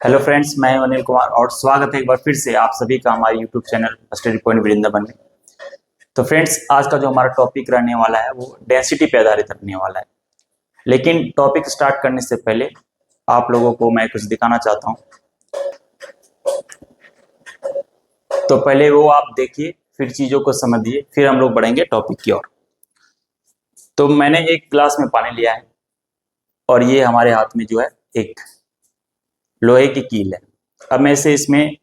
Hello friends, मैं हूं अनिल कुमार और स्वागत है एक बार फिर से आप सभी का हमारे YouTube channel study point Vrindavan में। तो फ्रेंड्स, आज का जो हमारा टॉपिक रहने वाला है वो डेंसिटी पे आधारित रहने वाला है। लेकिन टॉपिक स्टार्ट करने से पहले आप लोगों को मैं कुछ दिखाना चाहता हूं। तो पहले वो आप देखिए, फिर चीज़ों को समझिए, फिर हम लोग बढ़ेंगे टॉपिक की ओर। तो मैंने एक ग्लास में पानी लिया है और ये हमारे हाथ में जो है एक लोहे की कील है। अब मैं इसे इसमें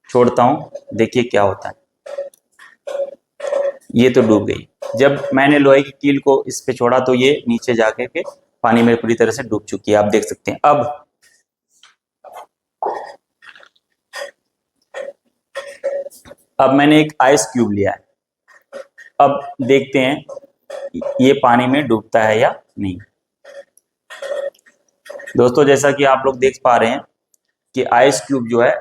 छोड़ता हूं, देखिए क्या होता है। ये तो डूब गई। जब मैंने लोहे की कील को इस पे छोड़ा तो ये नीचे जाके के पानी में पूरी तरह से डूब चुकी है, आप देख सकते हैं। अब मैंने एक आइस क्यूब लिया है। अब देखते हैं ये पानी में डूबता है या नहीं। दोस्तों, जैसा कि आप लोग देख पा रहे हैं कि आइस क्यूब जो है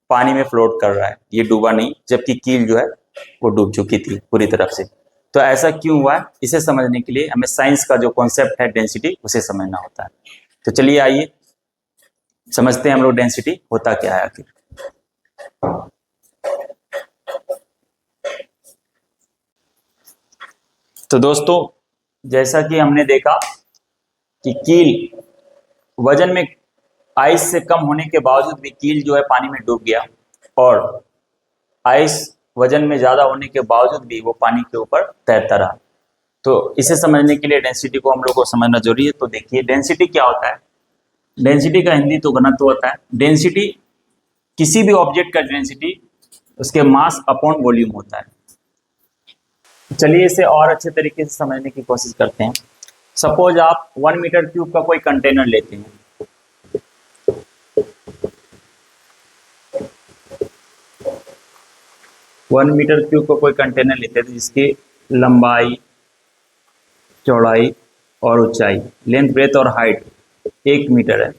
पानी में फ्लोट कर रहा है, ये डूबा नहीं, जबकि कील जो है वो डूब चुकी थी पूरी तरफ से। तो ऐसा क्यों हुआ है, इसे समझने के लिए हमें साइंस का जो कॉन्सेप्ट है डेंसिटी, उसे समझना होता है। तो चलिए आइए समझते हैं हम लोग डेंसिटी होता क्या है आखिर। तो दोस्तों, जैसा कि हमने देखा कि कील वजन में आइस से कम होने के बावजूद भी कील जो है पानी में डूब गया, और आइस वजन में ज्यादा होने के बावजूद भी वो पानी के ऊपर तैरता रहा। तो इसे समझने के लिए डेंसिटी को हम लोग को समझना जरूरी है। तो देखिए डेंसिटी क्या होता है। डेंसिटी का हिंदी तो घनत्व होता है। डेंसिटी किसी भी ऑब्जेक्ट का डेंसिटी उसके मास अपॉन वॉल्यूम होता है। चलिए इसे और अच्छे तरीके से समझने की कोशिश करते हैं। सपोज आप 1 मीटर क्यूब का कोई कंटेनर लेते हैं। 1 मीटर क्यूब का कोई कंटेनर लेते हैं जिसकी लंबाई, चौड़ाई और ऊंचाई, लेंथ, ब्रेथ और हाइट 1 मीटर है।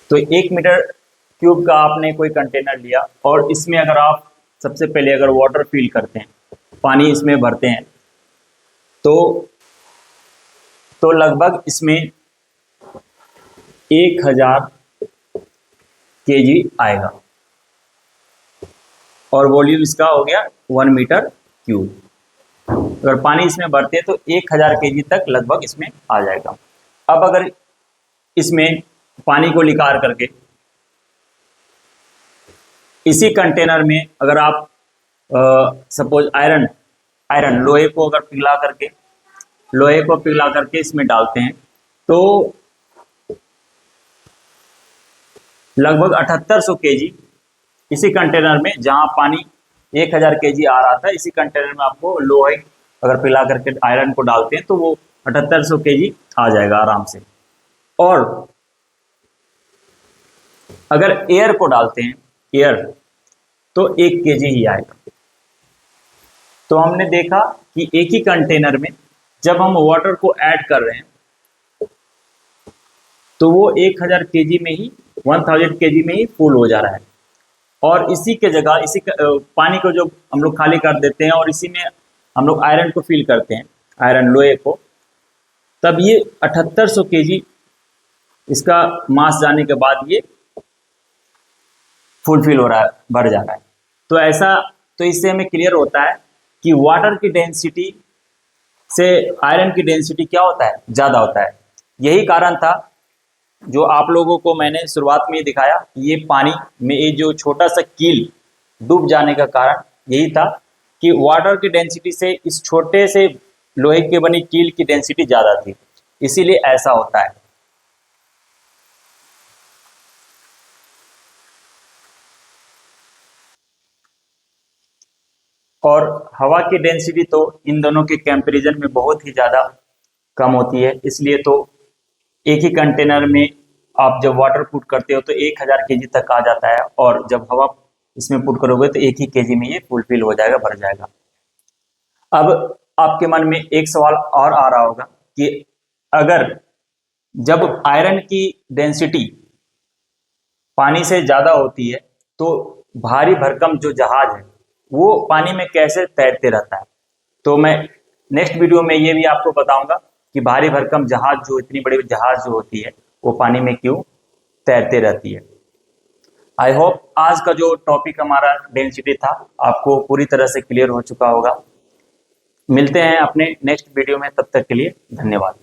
तो 1 मीटर क्यूब का आपने कोई कंटेनर लिया और इसमें अगर आप सबसे पहले अगर वाटर फिल करते हैं, पानी इसमें भरते हैं, तो लगभग इसमें 1000 केजी आएगा और वॉल्यूम इसका हो गया 1 मीटर क्यूब। अगर पानी इसमें भरते हैं तो 1000 केजी तक लगभग इसमें आ जाएगा। अब अगर इसमें पानी को निकाल करके इसी कंटेनर में अगर आप सपोज आयरन लोहे को पिघला करके इसमें डालते हैं, तो लगभग 7800 केजी इसी कंटेनर में, जहां पानी 1000 केजी आ रहा था, इसी कंटेनर में आपको लोहे अगर पिघला करके आयरन को डालते हैं तो वो 7800 केजी आ जाएगा आराम से। और अगर एयर को डालते हैं, तो 1 केजी ही आएगा। तो हमने देखा कि एक ही कंटेनर में जब हम वाटर को ऐड कर रहे हैं तो वो 1000 केजी में ही 1000 केजी में ही फुल हो जा रहा है, और इसी के जगह पानी को जो हम लोग खाली कर देते हैं और इसी में हम लोग आयरन को फिल करते हैं, आयरन लोहे को, तब ये 7800 केजी इसका मास जाने के बाद ये फुलफिल हो रहा है, बढ़ जा रहा है। तो इससे हमें क्लियर होता है कि वाटर की डेंसिटी से आयरन की डेंसिटी क्या होता है, ज़्यादा होता है। यही कारण था जो आप लोगों को मैंने शुरुआत में दिखाया, ये पानी में ये जो छोटा सा कील डूब जाने का कारण यही था कि वाटर की डेंसिटी से इस छोटे से लोहे की बनी कील की डेंसिटी ज़्यादा थी, इसीलिए ऐसा होता है। और हवा की डेंसिटी तो इन दोनों के कंपैरिजन में बहुत ही ज़्यादा कम होती है, इसलिए तो एक ही कंटेनर में आप जब वाटर पुट करते हो तो 1000 केजी तक आ जाता है, और जब हवा इसमें पुट करोगे तो 1 ही केजी में ये फुलफिल हो जाएगा, भर जाएगा। अब आपके मन में एक सवाल और आ रहा होगा कि अगर जब आयरन की डेंसिटी पानी से ज़्यादा होती है तो भारी भरकम जो जहाज है वो पानी में कैसे तैरते रहता है। तो मैं नेक्स्ट वीडियो में ये भी आपको बताऊंगा कि भारी भरकम जहाज जो इतनी बड़ी जहाज जो होती है वो पानी में क्यों तैरते रहती है। आई होप आज का जो टॉपिक हमारा डेंसिटी था आपको पूरी तरह से क्लियर हो चुका होगा। मिलते हैं अपने नेक्स्ट वीडियो में, तब तक के लिए धन्यवाद।